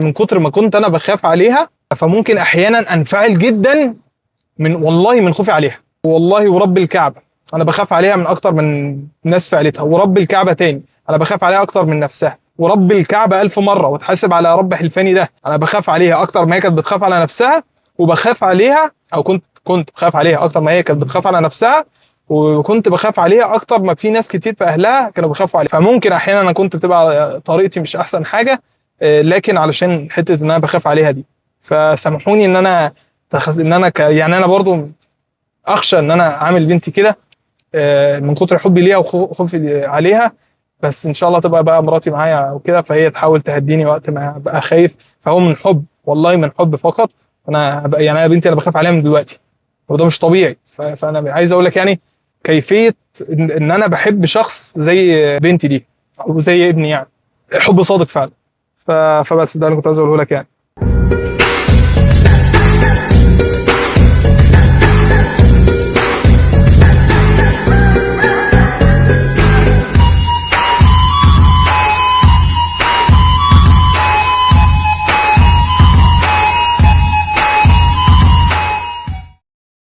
من كتر ما كنت انا بخاف عليها، فممكن احيانا انفعل جدا من خوفي عليها. والله ورب الكعبه انا بخاف عليها من اكتر من ناس فعلتها، ورب الكعبه تاني انا بخاف عليها اكتر من نفسها، ورب الكعبه 1000 مره، واتحاسب على رب حلفاني ده انا بخاف عليها اكتر ما هي كانت بتخاف على نفسها. وبخاف عليها، او كنت بخاف عليها اكتر ما هي كانت بتخاف على نفسها، وكنت بخاف عليها اكتر ما في ناس كتير في اهلها كانوا بيخافوا عليها. فممكن احيانا انا كنت بتبقى طريقتي مش احسن حاجه، لكن علشان حته ان انا بخاف عليها دي. فسامحوني ان انا ان انا يعني انا برضو اخشى ان انا اعمل بنتي كده من كتر حبي ليها وخوفي عليها. بس ان شاء الله تبقى بقى مراتي معايا وكده، فهي تحاول تهديني وقت ما ابقى خايف. فهو من حب، والله من حب فقط. يعني انا بنتي انا بخاف عليها من دلوقتي، وده مش طبيعي. فانا عايز اقول لك يعني كيفيه ان انا بحب شخص زي بنتي دي او زي ابني، يعني حب صادق فعلا. فبس ده اللي كنت عايز اقوله لك يعني.